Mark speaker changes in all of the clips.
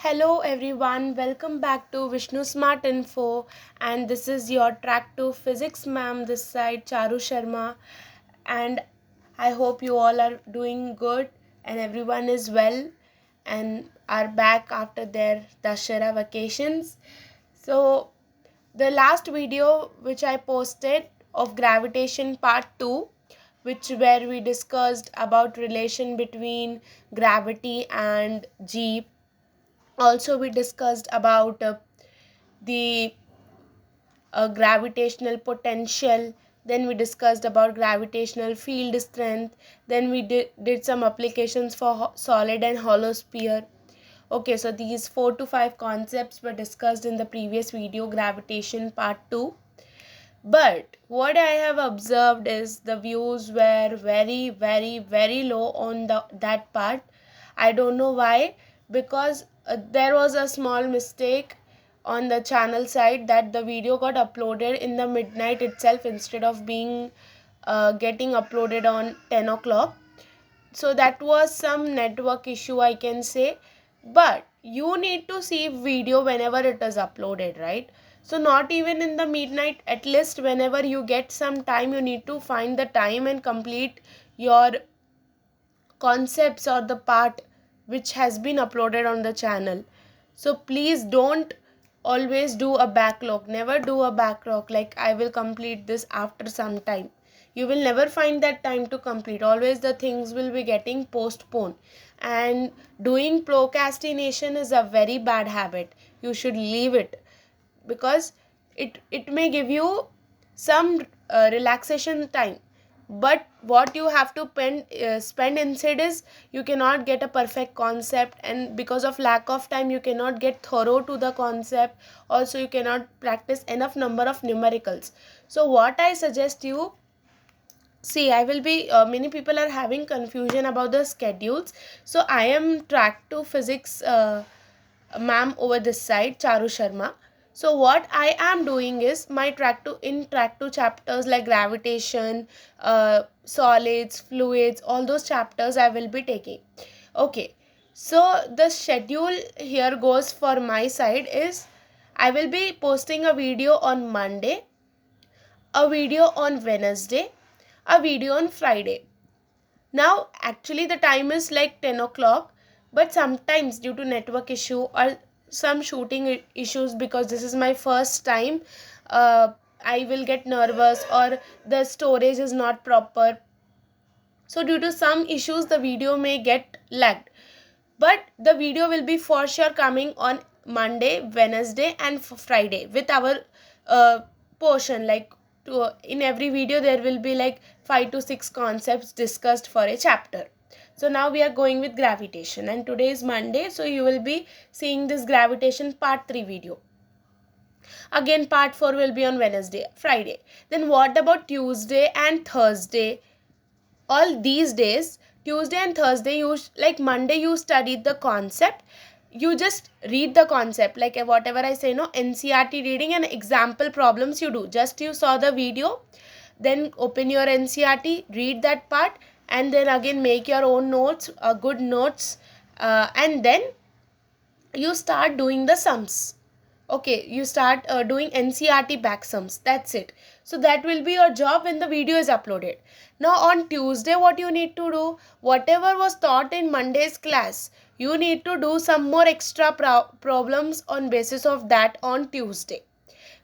Speaker 1: Hello everyone, welcome back to vishnusmartinfo, and this is your track to physics ma'am this side Charu Sharma, and I hope you all are doing good and everyone is well and are back after their Dashera vacations. So the last video which I posted of gravitation part 2, which where we discussed about relation between gravity and g. Also we discussed about the gravitational potential. Then we discussed about gravitational field strength. Then we did some applications for solid and hollow sphere. Okay, so these 4 to 5 concepts were discussed in the previous video, gravitation part 2. But what I have observed is the views were very low on that part. I don't know why, because there was a small mistake on the channel side that the video got uploaded in the midnight itself instead of being getting uploaded on 10 o'clock. So that was some network issue, I can say. But you need to see video whenever it is uploaded, right? So not even in the midnight, at least whenever you get some time, you need to find the time and complete your concepts or the part which has been uploaded on the channel. So please don't always do a backlog. Never do a backlog like I will complete this after some time. You will never find that time to complete. Always the things will be getting postponed, and doing procrastination is a very bad habit. You should leave it, because it may give you some relaxation time, but what you have to spend instead is you cannot get a perfect concept, and because of lack of time you cannot get thorough to the concept. Also you cannot practice enough number of numericals. So what I suggest you, see, I will be many people are having confusion about the schedules. So I am track to physics ma'am over this side, Charu Sharma. So what I am doing is my track to chapters like gravitation, solids, fluids, all those chapters I will be taking. Okay, so the schedule here goes for my side is I will be posting a video on Monday, a video on Wednesday, a video on Friday. Now actually the time is like 10 o'clock, but sometimes due to network issue or some shooting issues, because this is my first time, I will get nervous or the storage is not proper. So due to some issues the video may get lagged, but the video will be for sure coming on Monday, Wednesday and Friday with our portion. Like in every video there will be like 5 to 6 concepts discussed for a chapter. So now we are going with gravitation, and today is Monday, so you will be seeing this gravitation part 3 video. Again part 4 will be on Wednesday, Friday. Then what about Tuesday and Thursday? All these days, Tuesday and Thursday, you like Monday you studied the concept, you just read the concept like whatever I say, no NCRT reading and example problems you do. Just you saw the video, then open your NCRT, read that part, and then again make your own notes, good notes, and then you start doing the sums. Okay, you start doing NCRT back sums. That's it. So that will be your job when the video is uploaded. Now on Tuesday, what you need to do, whatever was taught in Monday's class, you need to do some more extra problems on basis of that on Tuesday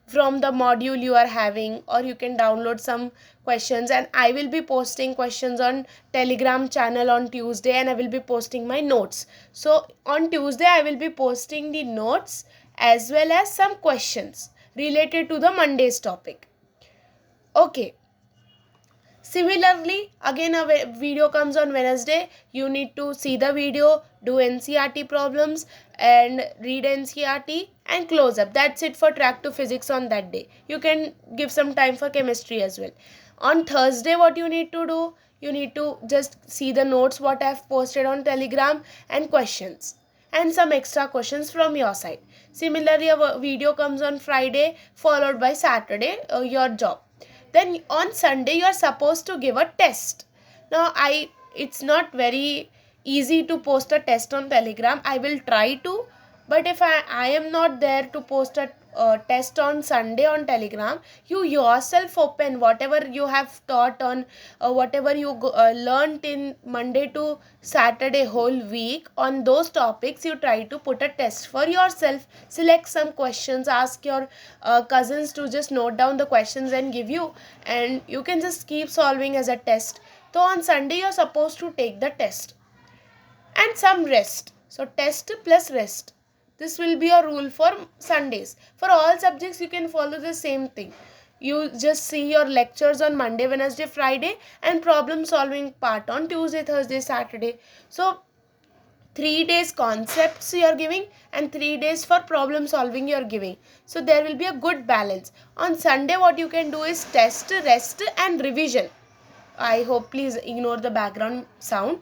Speaker 1: from the module you are having, or you can download some questions, and I will be posting questions on Telegram channel on Tuesday, and I will be posting my notes. So on Tuesday I will be posting the notes as well as some questions related to the Monday's topic. Okay, similarly, again a video comes on Wednesday. You need to see the video, do NCRT problems and read NCRT and close up. That's it for track to physics on that day. You can give some time for chemistry as well. On Thursday, what you need to do, you need to just see the notes what I have posted on Telegram and questions and some extra questions from your side. Similarly, a video comes on Friday followed by Saturday, your job. Then on Sunday you are supposed to give a test. Now it's not very easy to post a test on Telegram. I will try to, But if I am not there to post a test on Sunday on Telegram, you yourself open whatever you have taught on, whatever you learnt in Monday to Saturday whole week on those topics. You try to put a test for yourself. Select some questions, ask your cousins to just note down the questions and give you, and you can just keep solving as a test. So on Sunday you're supposed to take the test and some rest. So test plus rest. This will be a rule for Sundays. For all subjects you can follow the same thing. You just see your lectures on Monday, Wednesday, Friday, and problem solving part on Tuesday, Thursday, Saturday. So 3 days concepts you are giving and 3 days for problem solving you are giving. So there will be a good balance. On Sunday what you can do is test, rest and revision. I hope, please ignore the background sound.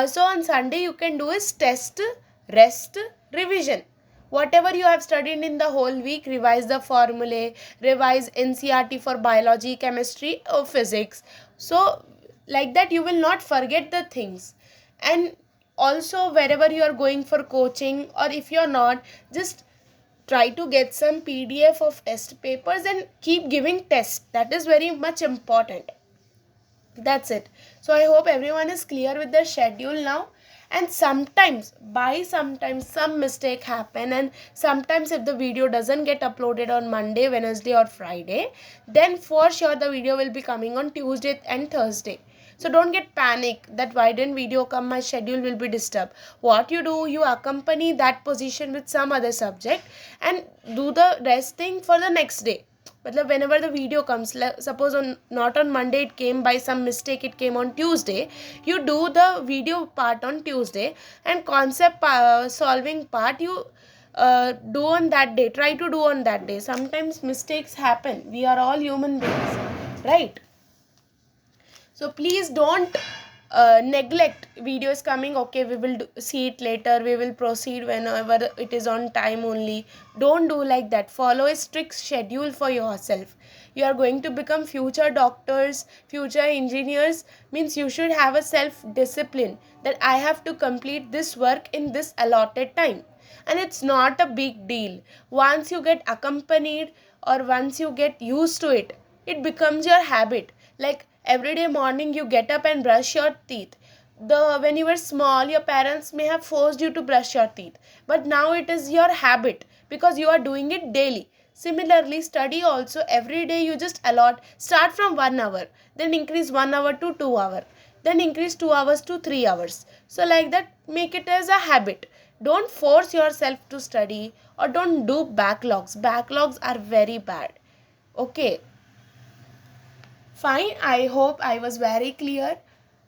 Speaker 1: So on Sunday you can do is test, rest, revision. Whatever you have studied in the whole week, revise the formulae, revise NCERT for biology, chemistry or physics. So like that you will not forget the things. And also wherever you are going for coaching, or if you are not, just try to get some PDF of test papers and keep giving tests. That is very much important. That's it. So I hope everyone is clear with the schedule now. And sometimes some mistake happen, and sometimes if the video doesn't get uploaded on Monday, Wednesday or Friday, then for sure the video will be coming on Tuesday and Thursday. So don't get panic that why didn't video come, my schedule will be disturbed. What you do, you accompany that position with some other subject and do the rest thing for the next day. But whenever the video comes, suppose on not on Monday, it came by some mistake, it came on Tuesday, you do the video part on Tuesday and concept solving part you do on that day. Try to do on that day. Sometimes mistakes happen, we are all human beings, right? So please don't neglect videos coming. Okay, we will see it later, we will proceed whenever it is on time only. Don't do like that. Follow a strict schedule for yourself. You are going to become future doctors, future engineers, means you should have a self discipline that I have to complete this work in this allotted time. And it's not a big deal. Once you get accompanied or once you get used to it, it becomes your habit. Like every day morning you get up and brush your teeth. When you were small, your parents may have forced you to brush your teeth, but now it is your habit because you are doing it daily. Similarly, study also, every day you just start from 1 hour, then increase 1 hour to 2 hour, then increase 2 hours to 3 hours. So like that, make it as a habit. Don't force yourself to study, or don't do backlogs are very bad. Okay, fine. I hope I was very clear.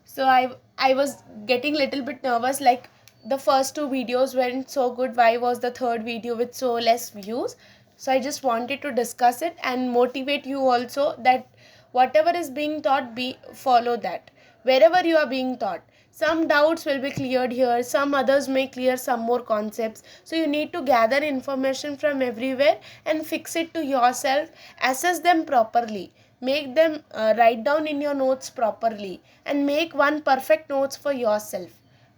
Speaker 1: So I was getting little bit nervous, like the first two videos went so good, why was the third video with so less views? So I just wanted to discuss it and motivate you also, that whatever is being taught, follow that wherever you are being taught. Some doubts will be cleared here, some others may clear some more concepts. So you need to gather information from everywhere and fix it to yourself, assess them properly, make them write down in your notes properly, and make one perfect notes for yourself.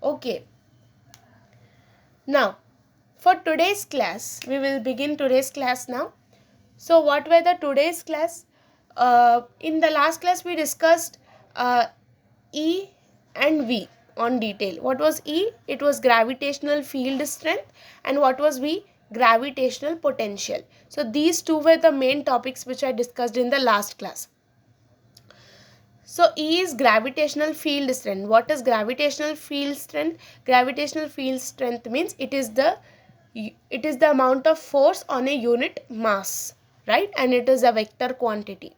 Speaker 1: Okay, now for today's class, we will begin today's class now. So what were the today's class? In the last class we discussed E and V on detail. What was E? It was gravitational field strength. And what was V? Gravitational potential. So these two were the main topics which I discussed in the last class. So E is gravitational field strength. What is gravitational field strength? Gravitational field strength means it is the amount of force on a unit mass, right? And it is a vector quantity.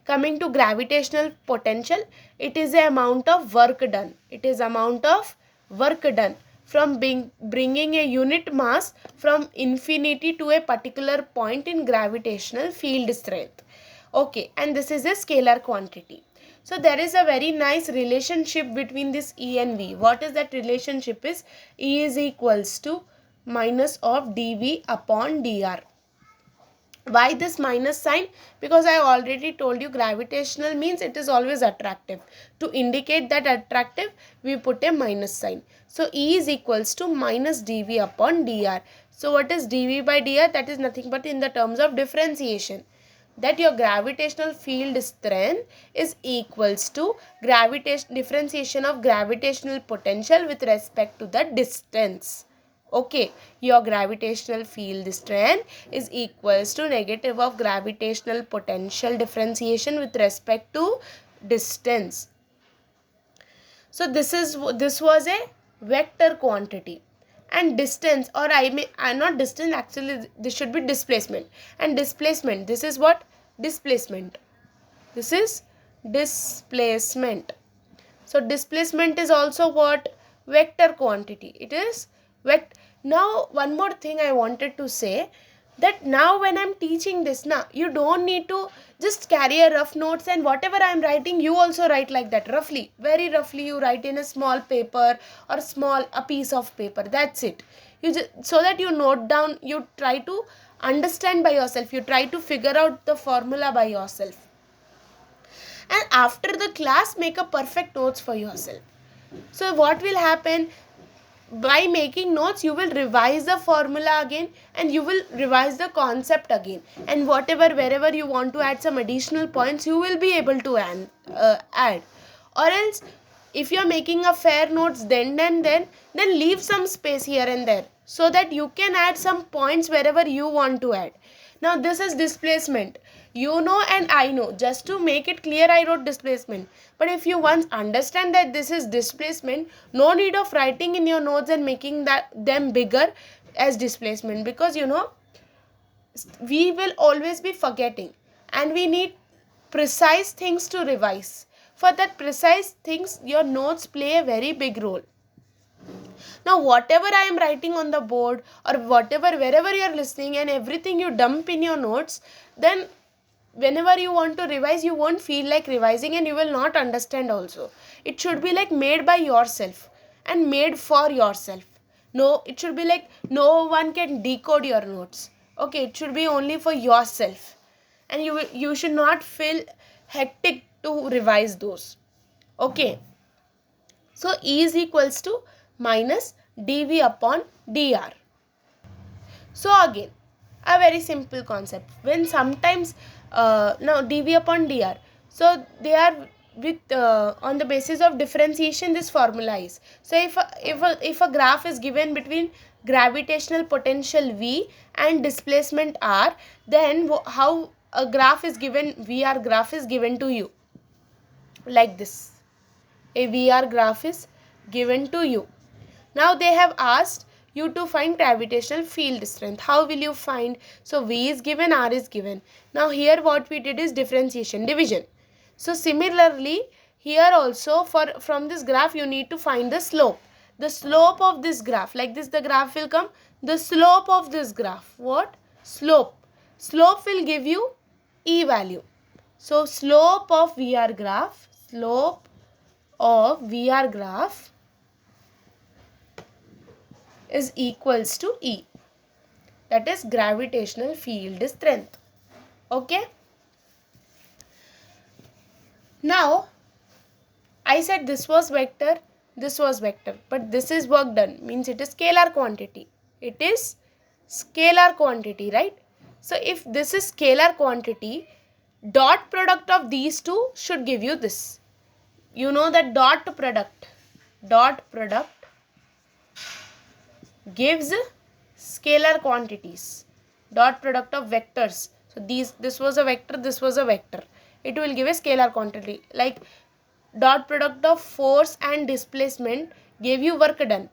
Speaker 1: Coming to gravitational potential, it is the amount of work done. It is amount of work done from bringing a unit mass from infinity to a particular point in gravitational field strength. Okay, and this is a scalar quantity. So there is a very nice relationship between this E and V. What is that relationship is? E is equals to minus of dV upon dr. Why this minus sign? Because I already told you gravitational means it is always attractive. To indicate that attractive, we put a minus sign. So E is equals to minus dV upon dr. So what is dV by dr? That is nothing but in the terms of differentiation, that your gravitational field strength is equals to gravitation differentiation of gravitational potential with respect to the distance. Okay, your gravitational field strength is equals to negative of gravitational potential differentiation with respect to distance. So this was a vector quantity, and distance, or not distance, actually this should be displacement. And displacement, this is what? Displacement. This is displacement. So displacement is also what? Vector quantity. It is now one more thing I wanted to say, that now when I'm teaching this, now you don't need to just carry a rough notes, and whatever I'm writing you also write like that, roughly, very roughly you write in a small paper or a piece of paper. That's it. You just, so that you note down, you try to understand by yourself, you try to figure out the formula by yourself, and after the class make a perfect notes for yourself. So what will happen? By making notes you will revise the formula again, and you will revise the concept again, and wherever you want to add some additional points you will be able to add. Or else if you are making a fair notes then leave some space here and there, so that you can add some points wherever you want to add. Now this is displacement. You know and I know. Just to make it clear I wrote displacement. But if you once understand that this is displacement, no need of writing in your notes and making them bigger as displacement, because we will always be forgetting, and we need precise things to revise. For that precise things your notes play a very big role. Now whatever I am writing on the board, or wherever you are listening, and everything you dump in your notes, then whenever you want to revise you won't feel like revising, and you will not understand also. It should be like made by yourself and made for yourself. No, it should be like no one can decode your notes. Okay, it should be only for yourself, and you should not feel hectic to revise those. Okay, so E is equals to minus dV upon dr. So again, a very simple concept. When sometimes now dV upon dr, so they are with on the basis of differentiation this formula is. So if a graph is given between gravitational potential V and displacement R, then how a graph is given, VR graph is given to you like this. A VR graph is given to you. Now they have asked you to find gravitational field strength. How will you find? So V is given, R is given. Now here what we did is differentiation, division. So similarly here also from this graph you need to find the slope. The slope of this graph, like this the graph will come. The slope of this graph, what? Slope. Slope will give you E value. So slope of VR graph, slope of VR graph is equals to E, that is gravitational field strength. Okay, now I said this was vector, but this is work done, means it is scalar quantity. It is scalar quantity, right? So if this is scalar quantity, dot product of these two should give you this. You know that dot product gives scalar quantities. Dot product of vectors. So this was a vector, this was a vector. It will give a scalar quantity. Like dot product of force and displacement gave you work done.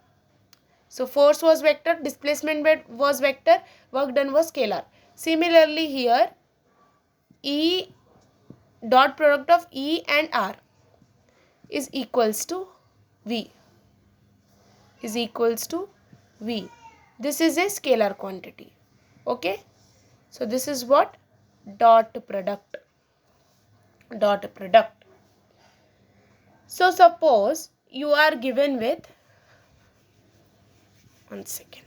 Speaker 1: So force was vector, displacement was vector, work done was scalar. Similarly here, E dot product of E and R is equals to V. Is equals to V. This is a scalar quantity. Okay. So this is what? Dot product. Dot product. So suppose you are given with, 1 second.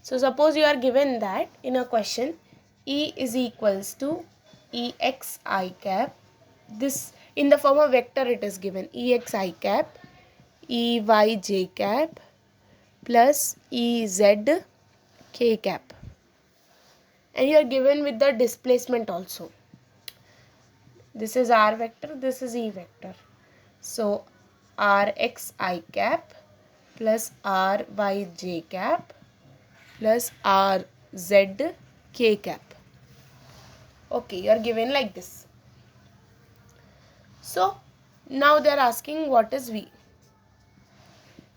Speaker 1: So suppose you are given that in a question E is equals to EXI cap. This in the form of vector it is given EXI cap EYJ cap plus EZ K cap, and you are given with the displacement also. This is R vector, this is E vector. So RXI cap plus RYJ cap plus RZK cap. Okay, you are given like this. So now they are asking what is V.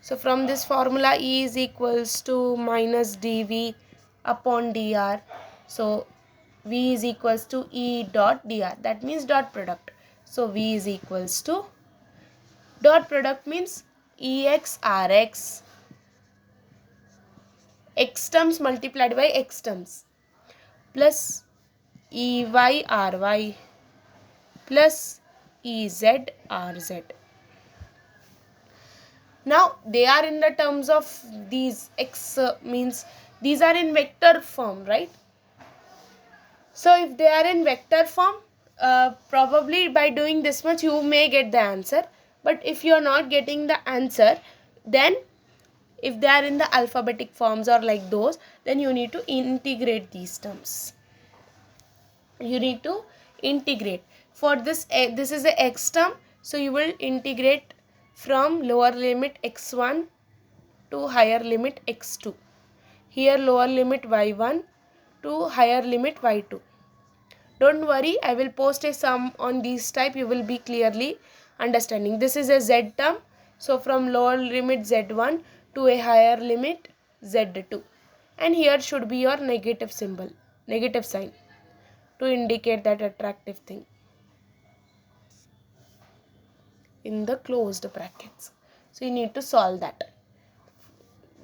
Speaker 1: So from this formula E is equals to minus dV upon dr. So V is equals to E dot dr, that means dot product. So V is equals to dot product means EX RX X terms multiplied by X terms plus EY RY plus EZ RZ. Now they are in the terms of these X means these are in vector form, right? So if they are in vector form, probably by doing this much you may get the answer. But if you are not getting the answer, then if they are in the alphabetic forms or like those, then you need to integrate these terms. You need to integrate. For this, this is a X term, so you will integrate from lower limit x1 to higher limit x2. Here lower limit y1 to higher limit y2. Don't worry, I will post a sum on these type, you will be clearly understanding. This is a z term, so from lower limit z1 to a higher limit z2. And here should be your negative symbol, negative sign to indicate that attractive thing in the closed brackets. So you need to solve that.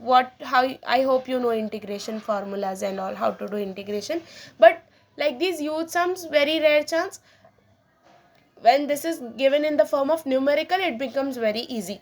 Speaker 1: I hope you know integration formulas and all, how to do integration. But like these huge sums, very rare chance. When this is given in the form of numerical, it becomes very easy.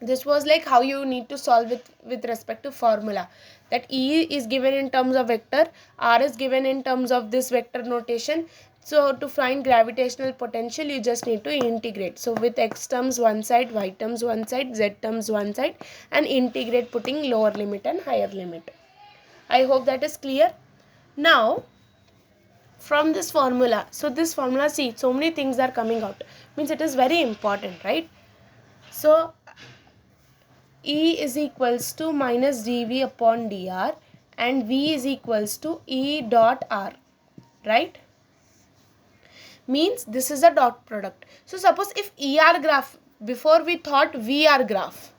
Speaker 1: This was like how you need to solve it with respect to formula. That E is given in terms of vector, R is given in terms of this vector notation. So to find gravitational potential, you just need to integrate. So with X terms one side, Y terms one side, Z terms one side, and integrate putting lower limit and higher limit. I hope that is clear. Now from this formula, so this formula, see, so many things are coming out, means it is very important, right? So E is equals to minus dV upon dr and V is equals to E dot R, right? Means this is a dot product. So suppose if ER graph, before we thought VR graph.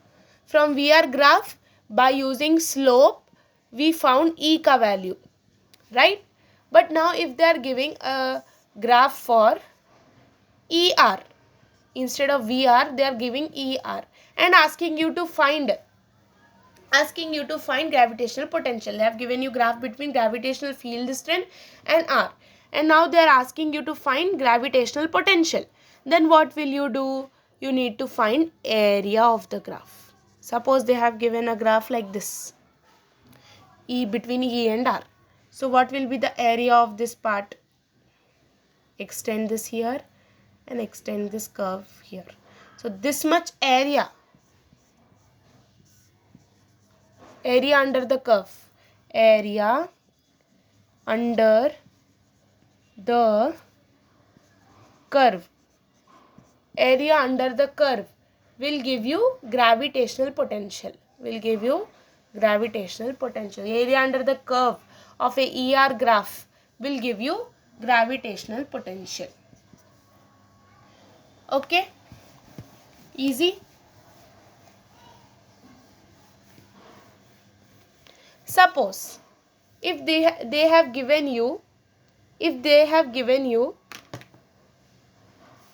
Speaker 1: From VR graph, by using slope, we found E ka value, right? But now if they are giving a graph for ER, instead of VR, they are giving ER and asking you to find gravitational potential. They have given you graph between gravitational field strength and R. And now they are asking you to find gravitational potential. Then what will you do? You need to find area of the graph. Suppose they have given a graph like this, E between E and R. So what will be the area of this part? Extend this here and extend this curve here. So this much area under the curve, area under the curve, area under the curve will give you gravitational potential, area under the curve of a ER graph will give you gravitational potential. Okay, easy. Suppose if they have given you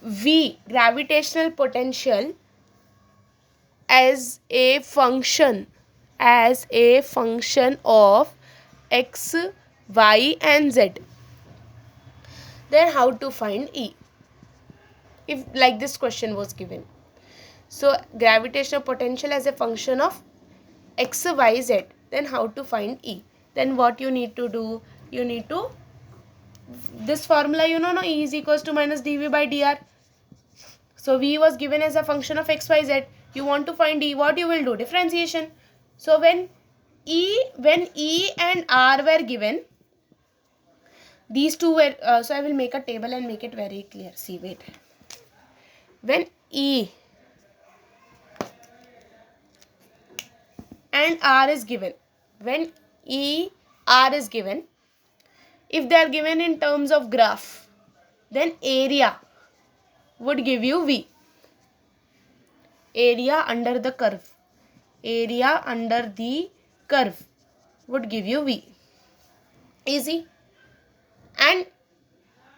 Speaker 1: V, gravitational potential, as a function of x, y and z, then how to find E? If like this question was given. So gravitational potential as a function of x, y, z. then how to find E? Then what you need to do, you need to, this formula you know, no, E is equals to minus dV by dr. So V was given as a function of x, y, z. You want to find E, what you will do? Differentiation. So when E and R were given, these two were, so I will make a table and make it very clear. See, wait. When E and R is given, when E, R is given, if they are given in terms of graph, then area would give you V. Area under the curve. Area under the curve would give you V. Easy. And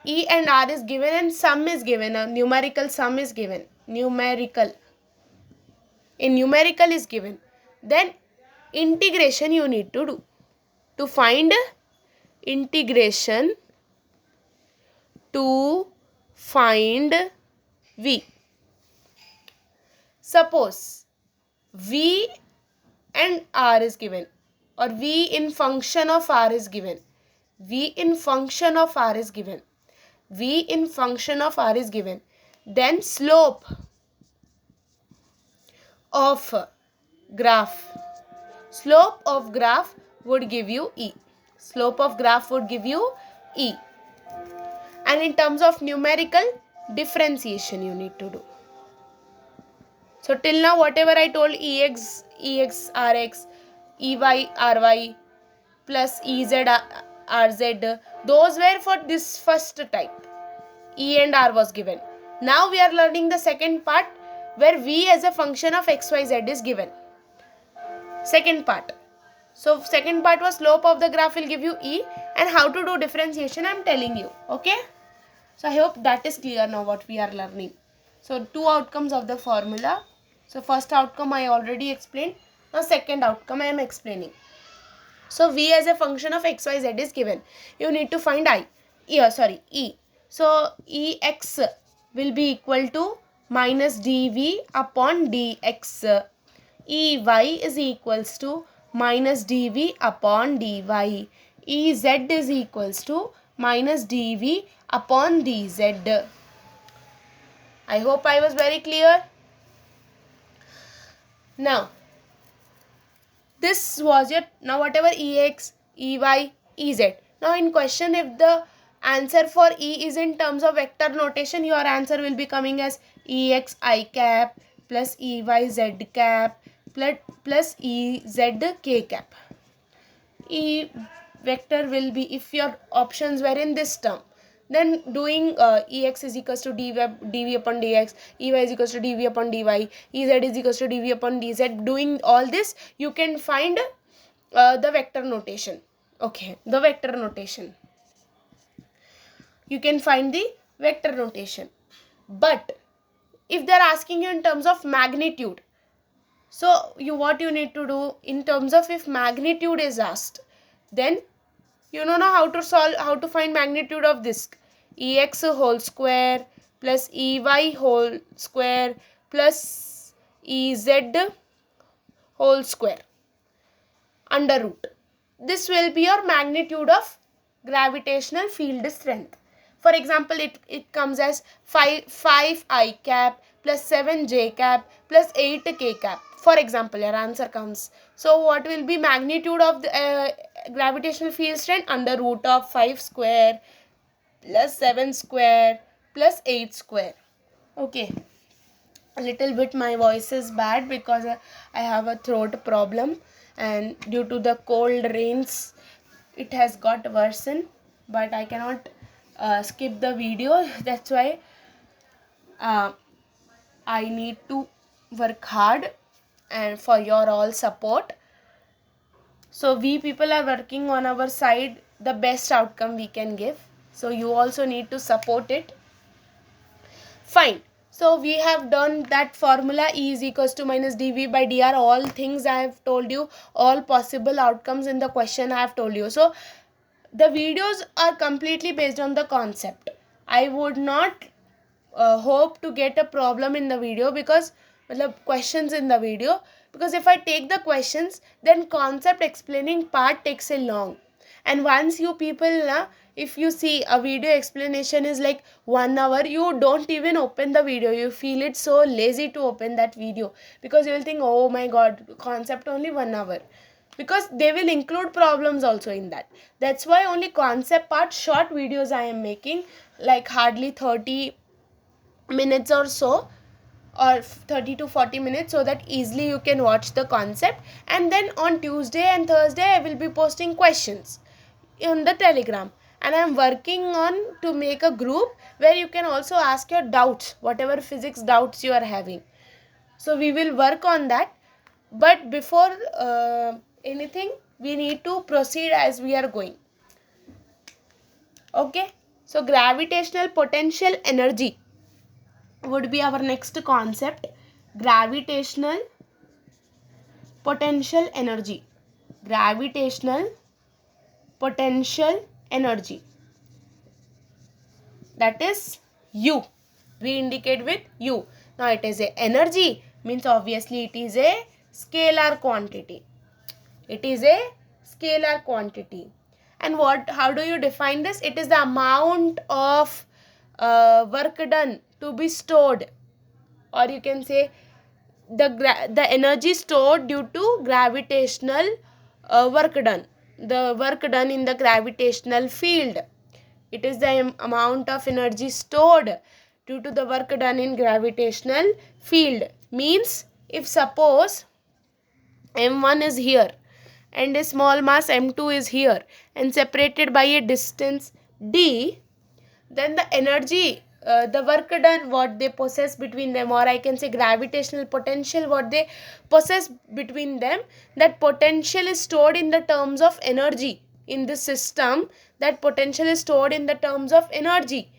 Speaker 1: E and R is given and sum is given. A numerical sum is given. Numerical. In numerical is given. Then integration you need to do. To find integration to find V. Suppose V and R is given, or V in function of R is given. V in function of R is given. V in function of R is given. Then slope of graph. Slope of graph would give you E. Slope of graph would give you E. And in terms of numerical, differentiation you need to do. So till now whatever I told, Ex, Rx, Ey, Ry plus Ez, Rz, those were for this first type. E and R was given. Now we are learning the second part where V as a function of x, y, z is given. Second part. So second part was slope of the graph will give you E, and how to do differentiation I am telling you. Okay. So I hope that is clear now what we are learning. So two outcomes of the formula. So first outcome I already explained. Now second outcome I am explaining. So V as a function of x, y, z is given. You need to find E. So Ex will be equal to minus dV upon dx. Ey is equals to minus dV upon dy. Ez is equals to minus dV upon dz. I hope I was very clear. Now, this was your, now whatever Ex, Ey, Ez. Now in question, if the answer for E is in terms of vector notation, your answer will be coming as Ex I cap plus Ey z cap plus Ez k cap. E vector will be, if your options were in this term, then doing Ex is equals to dv upon dx, Ey is equals to dv upon dy, Ez is equals to dv upon dz. Doing all this, you can find the vector notation. Okay, the vector notation. You can find the vector notation. But if they are asking you in terms of magnitude, so what you need to do in terms of, if magnitude is asked, then you know now how to solve, how to find magnitude of this. Ex whole square plus Ey whole square plus Ez whole square under root. This will be your magnitude of gravitational field strength. For example, it comes as 5 I cap plus 7 j cap plus 8 k cap. For example, your answer comes. So what will be magnitude of the gravitational field strength? Under root of 5 square plus 7 square plus 8 square. Okay. A little bit my voice is bad because I have a throat problem, and due to the cold rains it has got worsened, but I cannot skip the video. That's why I need to work hard and for your all support. So we people are working on our side the best outcome we can give. So you also need to support it. Fine. So we have done that formula, E is equals to minus dV by dr. All things I have told you, all possible outcomes in the question I have told you. So the videos are completely based on the concept. I would not hope to get a problem in the video, because questions in the video, Because if I take the questions, then concept explaining part takes a long. And once you people, if you see a video explanation is like 1 hour, you don't even open the video. You feel it so lazy to open that video, because you will think, oh my god, concept only 1 hour. Because they will include problems also in that. That's why only concept part short videos I am making, like hardly 30 minutes or so, or 30 to 40 minutes, so that easily you can watch the concept. And then on Tuesday and Thursday I will be posting questions in the Telegram. And I am working on to make a group where you can also ask your doubts, whatever physics doubts you are having. So we will work on that. But before anything, we need to proceed as we are going. Okay, so gravitational potential energy would be our next concept. Gravitational potential energy. Gravitational potential energy, that is U. We indicate with U. Now it is a energy, means obviously it is a scalar quantity. It is a scalar quantity. And how do you define this? It is the amount of work done to be stored, or you can say the energy stored due to gravitational work done. The work done in the gravitational field. It is the amount of energy stored due to the work done in gravitational field. Means if suppose m1 is here and a small mass m2 is here and separated by a distance d, then the energy, the work done what they possess between them, or I can say gravitational potential what they possess between them, that potential is stored in the terms of energy. In this system, that potential is stored in the terms of energy.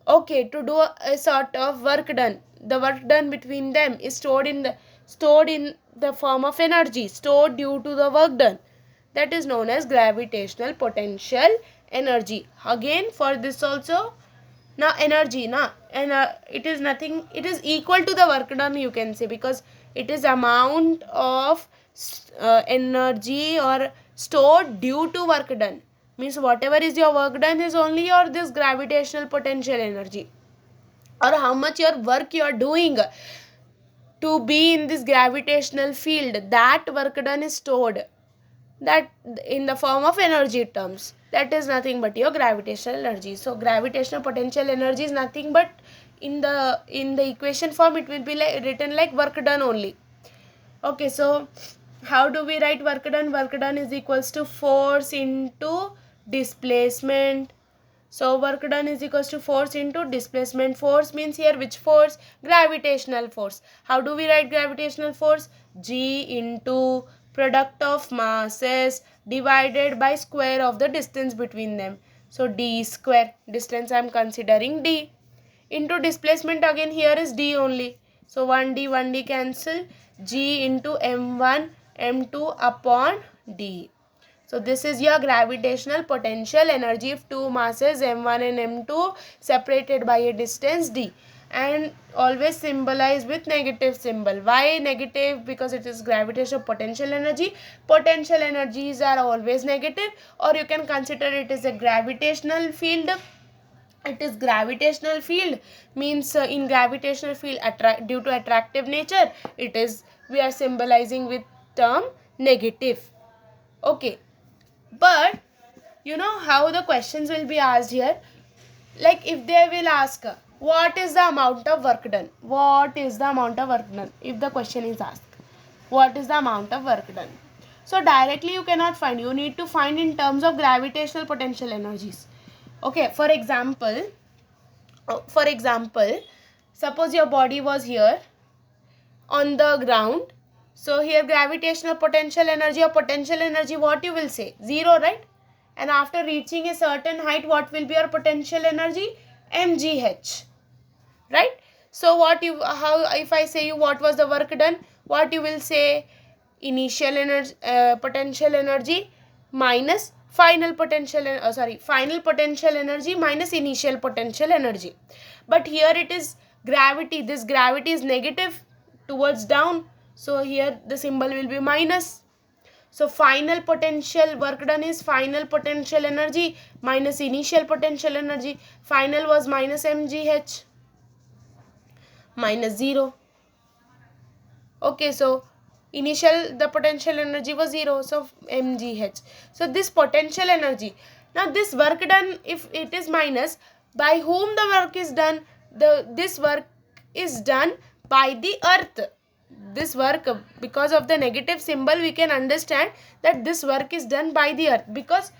Speaker 1: Okay, to do a sort of work done, the work done between them is stored in the form of energy, stored due to the work done. That is known as gravitational potential energy. Again, for this also, now energy, and it is nothing, it is equal to the work done, you can say, because it is amount of energy or stored due to work done. Means whatever is your work done is only your this gravitational potential energy, or how much your work you are doing to be in this gravitational field, that work done is stored, that in the form of energy terms. That is nothing but your gravitational energy. So gravitational potential energy is nothing but in the equation form it will be written like work done only. Okay, so how do we write work done? Work done is equals to force into displacement. So work done is equals to force into displacement. Force means here which force? Gravitational force. How do we write gravitational force? G into product of masses divided by square of the distance between them. So d square, distance I am considering d, into displacement, again here is d only. So 1d cancel, g into m1 m2 upon d. So this is your gravitational potential energy if two masses m1 and m2 separated by a distance d, and always symbolize with negative symbol. Why negative? Because it is gravitational potential energy. Potential energies are always negative, or you can consider it as a gravitational field. It is gravitational field, means in gravitational field due to attractive nature, it is, we are symbolizing with term negative. Okay, but you know how the questions will be asked here. Like if they will ask what is the amount of work done, what is the amount of work done, if the question is asked what is the amount of work done, so directly you cannot find, you need to find in terms of gravitational potential energies. Okay, for example, suppose your body was here on the ground. So here gravitational potential energy or potential energy, what you will say? Zero, right? And after reaching a certain height, what will be your potential energy? mgh, right? So what you, how, if I say you what was the work done, what you will say? Initial energy, potential energy minus final potential, final potential energy minus initial potential energy. But here it is gravity, this gravity is negative towards down, So here the symbol will be minus. So final potential work done is final potential energy minus initial potential energy. Final was minus mgh minus 0. Okay, so initial the potential energy was 0, so mgh. So this potential energy, now this work done, if it is minus, by whom the work is done? This work is done by the earth. This work, because of the negative symbol, we can understand that this work is done by the earth, because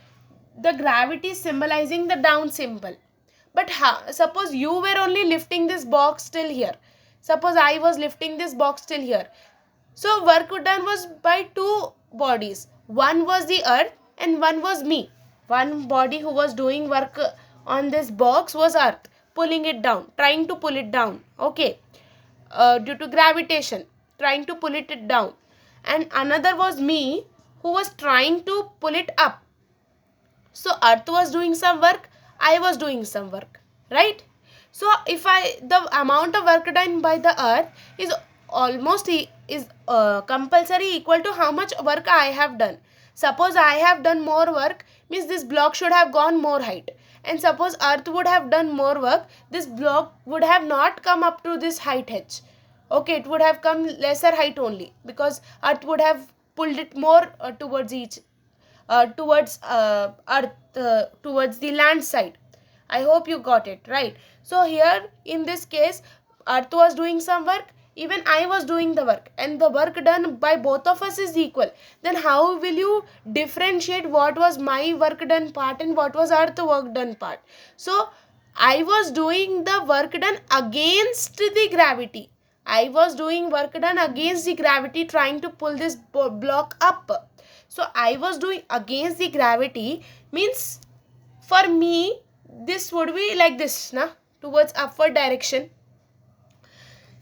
Speaker 1: the gravity is symbolizing the down symbol. But suppose you were only lifting this box till here. Suppose I was lifting this box till here. So work done was by two bodies. One was the earth and one was me. One body who was doing work on this box was earth, pulling it down, trying to pull it down. Okay. Due to gravitation, trying to pull it down. And another was me, who was trying to pull it up. So earth was doing some work, I was doing some work, right? So if the amount of work done by the earth is almost compulsory equal to how much work I have done. Suppose I have done more work, means this block should have gone more height. And suppose earth would have done more work, this block would have not come up to this height h. Okay, it would have come lesser height only, because earth would have pulled it more towards towards the land side. I hope you got it right. So here in this case, earth was doing some work, even I was doing the work, and the work done by both of us is equal. Then how will you differentiate what was my work done part and what was earth work done part? So I was doing the work done against the gravity. I was doing work done against the gravity, trying to pull this block up. So I was doing against the gravity, means for me this would be like this, na, towards upward direction.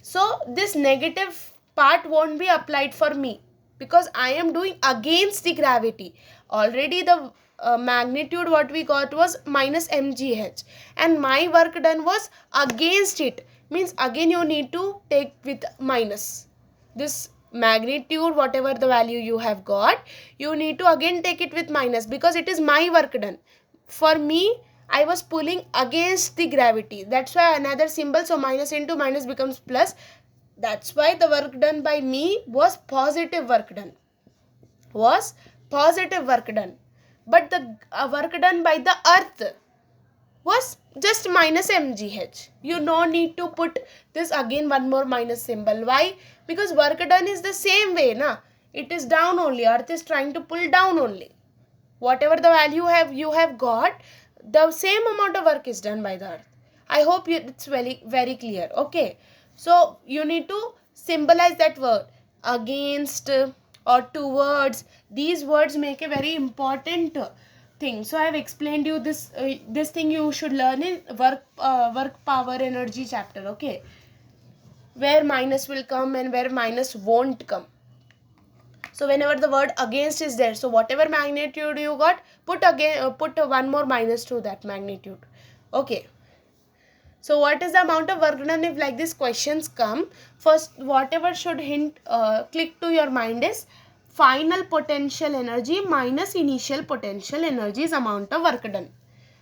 Speaker 1: So this negative part won't be applied for me, because I am doing against the gravity. Already the magnitude what we got was minus mgh, and my work done was against it, means again you need to take with minus. This magnitude, whatever the value you have got, you need to again take it with minus, because it is my work done. For me, I was pulling against the gravity. That's why another symbol, so minus into minus becomes plus. That's why the work done by me was positive work done. Was positive work done. But the work done by the earth was just minus mgh. You no need to put this again one more minus symbol. Why? Because work done is the same way, na. It is down only. Earth is trying to pull down only. Whatever the value you have got, the same amount of work is done by the earth. I hope it's very clear. Okay. So you need to symbolize that word against or towards. These words make a very important thing. So I have explained you this this thing you should learn in work power energy chapter. Okay, where minus will come and where minus won't come. So whenever the word against is there, so whatever magnitude you got, put one more minus to that magnitude. Okay. So what is the amount of work done if like this questions come? First, whatever should click to your mind is final potential energy minus initial potential energy is amount of work done.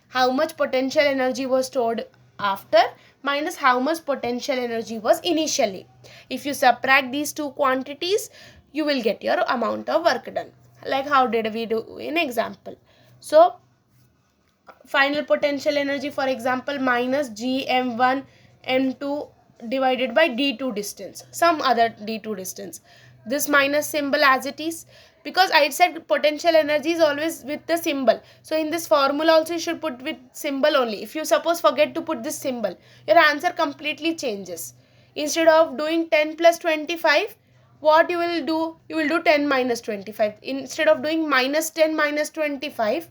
Speaker 1: How much potential energy was stored after minus how much potential energy was initially. If you subtract these two quantities, you will get your amount of work done. Like how did we do in example? So final potential energy, for example, minus gm1 m2 divided by d2 distance, some other d2 distance. This minus symbol as it is, because I said potential energy is always with the symbol. So in this formula also you should put with symbol only. If you suppose forget to put this symbol, your answer completely changes. Instead of doing 10 plus 25, what you will do? You will do 10 minus 25. Instead of doing minus 10 minus 25,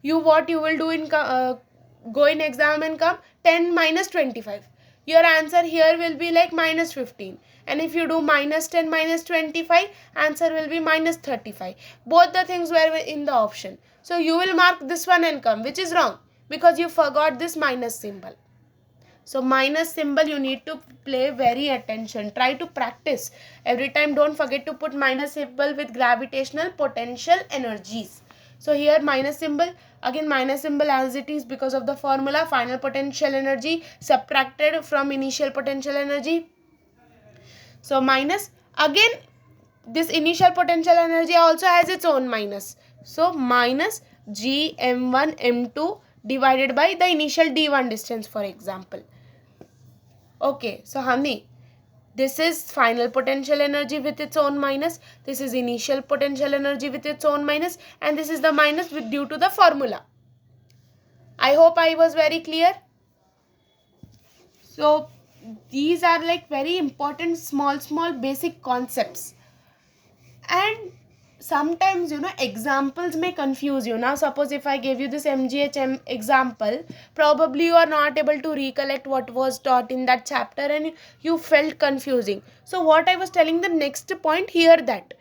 Speaker 1: you will do in go in exam and come 10 minus 25. Your answer here will be like minus 15. And if you do minus 10 minus 25, answer will be minus 35. Both the things were in the option. So you will mark this one and come, which is wrong, because you forgot this minus symbol. So minus symbol you need to play very attention. Try to practice. Every time don't forget to put minus symbol with gravitational potential energies. So here minus symbol, again minus symbol as it is because of the formula, final potential energy subtracted from initial potential energy. So minus, again this initial potential energy also has its own minus. So minus G m1 m2 divided by the initial d1 distance, for example. Okay, so honey, this is final potential energy with its own minus, this is initial potential energy with its own minus, and this is the minus with due to the formula. I hope I was very clear. So these are like very important small basic concepts. And sometimes examples may confuse you. Now suppose if I gave you this MGHM example, probably you are not able to recollect what was taught in that chapter and you felt confusing. So what I was telling, the next point, hear that,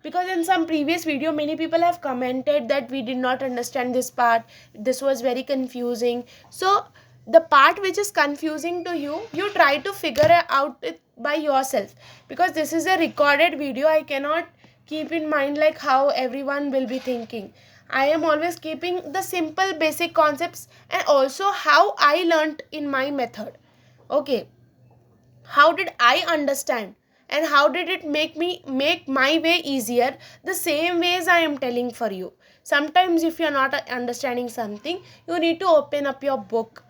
Speaker 1: because in some previous video many people have commented that we did not understand this part, this was very confusing. So the part which is confusing to you, you try to figure out it by yourself, because this is a recorded video. I cannot keep in mind like how everyone will be thinking. I am always keeping the simple basic concepts and also how I learnt in my method. Okay, how did I understand and how did it make my way easier, the same ways I am telling for you. Sometimes if you are not understanding something, you need to open up your book.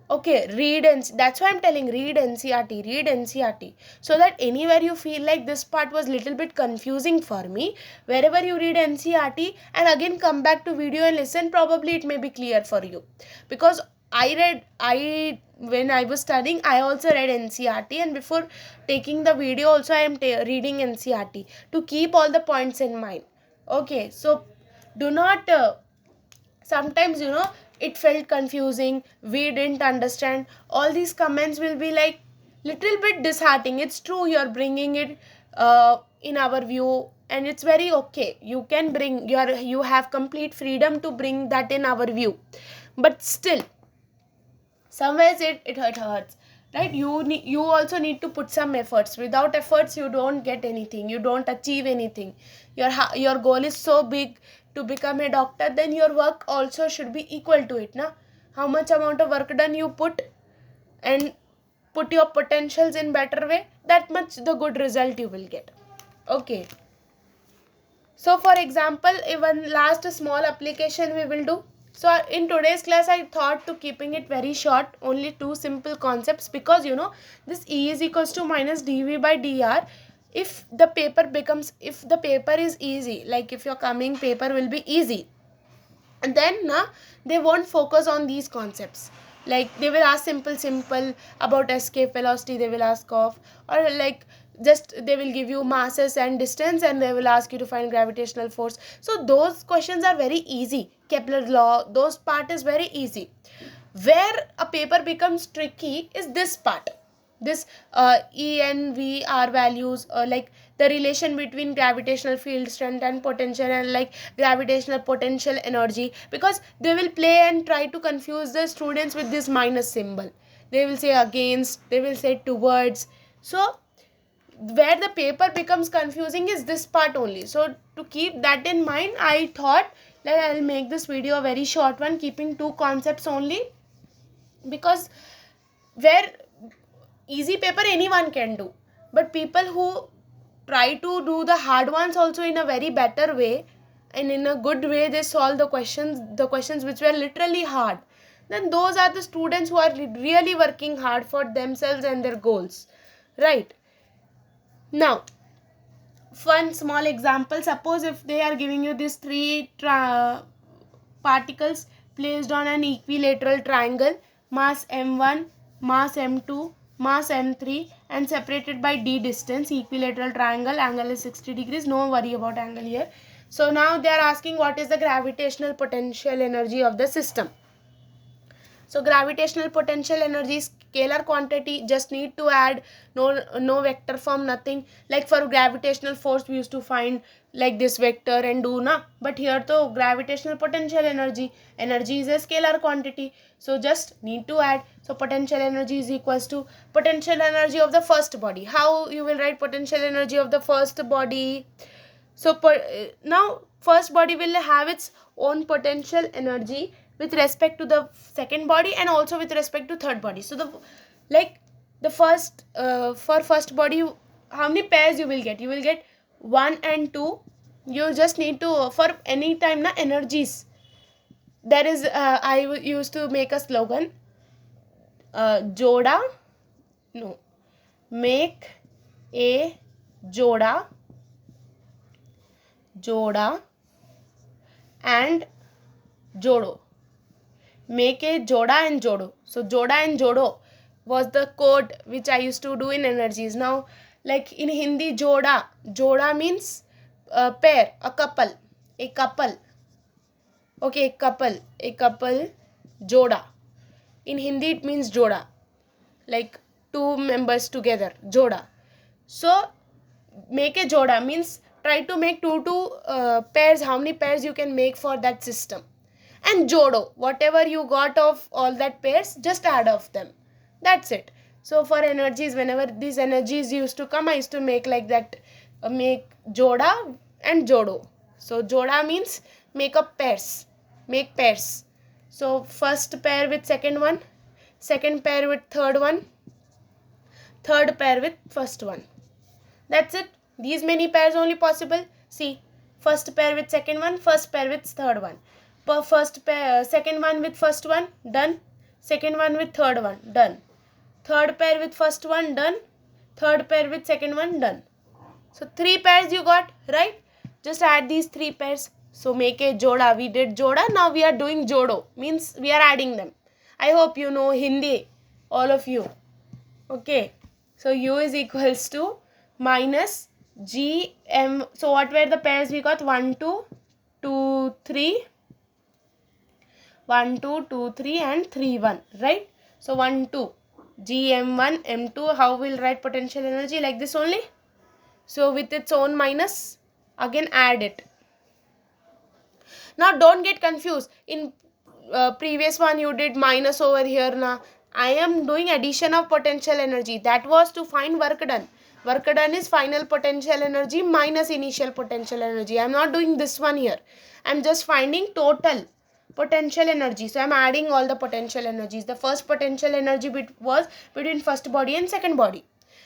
Speaker 1: Okay, read, and that's why I'm telling, read NCRT, so that anywhere you feel like this part was little bit confusing for me, wherever you read NCRT and again come back to video and listen, probably it may be clear for you. Because when I was studying, I also read NCRT, and before taking the video also I am reading NCRT to keep all the points in mind. Okay, so do not sometimes it felt confusing, we didn't understand, all these comments will be like little bit disheartening. It's true, you're bringing it in our view, and it's very okay. You can bring you have complete freedom to bring that in our view, but still somewhere it hurts, right? You also need to put some efforts. Without efforts you don't get anything, you don't achieve anything. Your goal is so big to become a doctor, then your work also should be equal to it, na? How much amount of work done you put and put your potentials in better way, that much the good result you will get. Okay, so for example, even last small application we will do. So in today's class I thought to keeping it very short, only two simple concepts, because this E is equals to minus dV by dr. If the paper is easy, like if your coming paper will be easy, and then they won't focus on these concepts. Like they will ask simple about escape velocity, they will ask of, or like just they will give you masses and distance and they will ask you to find gravitational force. So those questions are very easy. Kepler law, those part is very easy. Where a paper becomes tricky is this part, this E and V R values, like the relation between gravitational field strength and potential, and like gravitational potential energy, because they will play and try to confuse the students with this minus symbol. They will say against, they will say towards. So where the paper becomes confusing is this part only. So to keep that in mind, I thought that I'll make this video a very short one, keeping two concepts only, because where easy paper anyone can do, but people who try to do the hard ones also in a very better way and in a good way, they solve the questions which were literally hard, then those are the students who are really working hard for themselves and their goals, right? Now one small example, suppose if they are giving you these three particles placed on an equilateral triangle, mass m1, mass m2, mass m3, and separated by d distance. Equilateral triangle, angle is 60 degrees, no worry about angle here. So now they are asking what is the gravitational potential energy of the system. So gravitational potential energy is scalar quantity, just need to add, no vector form, nothing. Like for gravitational force we used to find like this vector and do na, but here to gravitational potential energy is a scalar quantity, so just need to add. So potential energy is equals to potential energy of the first body. How you will write potential energy of the first body? So now first body will have its own potential energy with respect to the second body and also with respect to third body. So the first for first body, how many pairs you will get? You will get 1 and 2. You just need to for any time na energies. There is I used to make a slogan, joda no make a joda and jodo. Make a joda and jodo. So joda and jodo was the code which I used to do in energies. Now like in Hindi, joda means pair, a couple. Okay, a couple joda. In Hindi it means joda, like two members together, joda. So make a joda means try to make two pairs. How many pairs you can make for that system? And jodo, whatever you got of all that pairs, just add of them. That's it. So for energies, whenever these energies used to come, I used to make like that, make joda and jodo. So joda means make up pairs, make pairs. So first pair with second one, second pair with third one, third pair with first one. That's it. These many pairs only possible. See, first pair with second one, first pair with third one. Per first pair, second one with first one, done. Second one with third one, done. Third pair with first one, done. Third pair with second one, done. So 3 pairs you got, right? Just add these 3 pairs. So make a joda. We did joda. Now we are doing jodo. Means we are adding them. I hope you know Hindi, all of you. Okay. So U is equals to minus GM. So what were the pairs we got? 1, 2, 2, 3. 1, 2, 2, 3 and 3, 1. Right? So 1, 2. GM1, M2. How will write potential energy? Like this only. So with its own minus, again add it. Now don't get confused. In previous one you did minus over here. Now I am doing addition of potential energy. That was to find work done. Work done is final potential energy minus initial potential energy. I am not doing this one here. I am just finding total potential energy. So I am adding all the potential energies. The first potential energy was between first body and second body.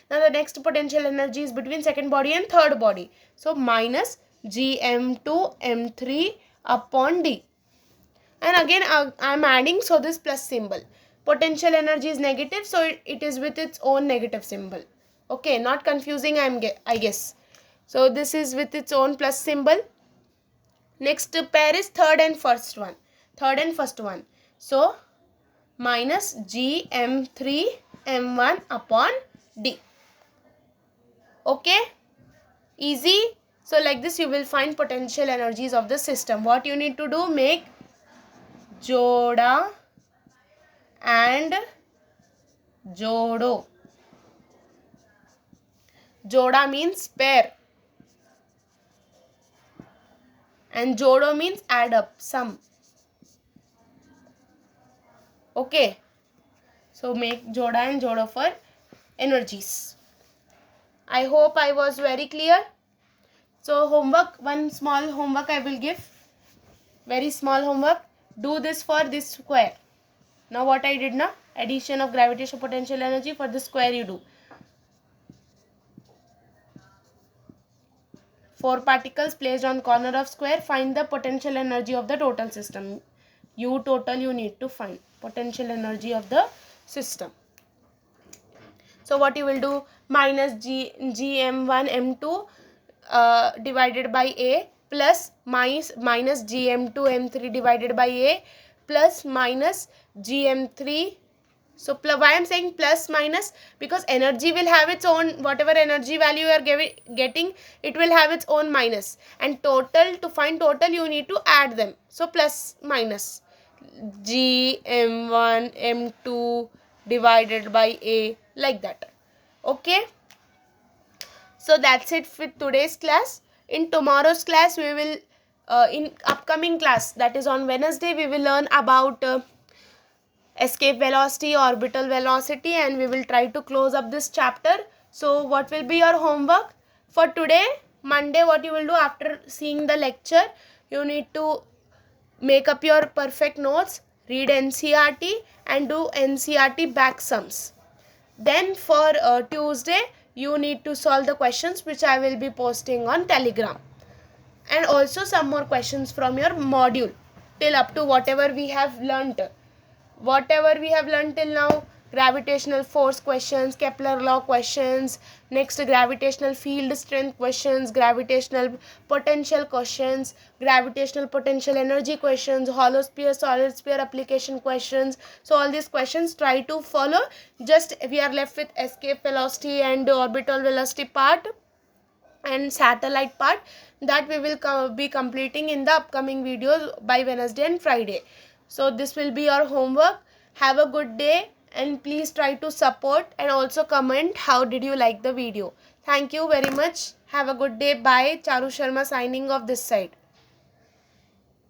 Speaker 1: Now the next potential energy is between second body and third body. So minus Gm2 M3 upon D. And again I am adding, so this plus symbol. Potential energy is negative, so it is with its own negative symbol. Okay, not confusing I guess. So this is with its own plus symbol. Next pair is third and first one. Third and first one. So minus Gm3 M1 upon D. Okay, easy. So like this you will find potential energies of the system. What you need to do, make joda and jodo. Joda means pair and jodo means add up, sum. Okay, so make joda and jodo for energies. I hope I was very clear. So homework, one small homework I will give. Very small homework. Do this for this square. Now what I did now? Addition of gravitational potential energy for the square you do. 4 particles placed on corner of square. Find the potential energy of the total system. U total you need to find. Potential energy of the system. So what you will do? Minus Gm1 M2 divided by A plus minus Gm2 M3 divided by A plus minus Gm3. So why I am saying plus minus? Because energy will have its own, whatever energy value you are getting, it will have its own minus. And total, to find total you need to add them. So plus minus Gm1 M2 divided by A, like that. Okay. So that's it with today's class. In tomorrow's class, we will, in upcoming class, that is on Wednesday, we will learn about escape velocity, orbital velocity, and we will try to close up this chapter. So what will be your homework for today, Monday? What you will do after seeing the lecture, you need to make up your perfect notes, read NCRT and do NCRT back sums. Then for Tuesday, you need to solve the questions which I will be posting on Telegram, and also some more questions from your module till up to whatever we have learnt. Whatever we have learned till now: gravitational force questions, Kepler law questions, next gravitational field strength questions, gravitational potential questions, gravitational potential energy questions, hollow sphere, solid sphere application questions. So all these questions try to follow. Just we are left with escape velocity and orbital velocity part and satellite part, that we will be completing in the upcoming videos by Wednesday and Friday. So this will be your homework. Have a good day, and please try to support and also comment how did you like the video. Thank you very much. Have a good day. Bye. Charu Sharma signing off this side.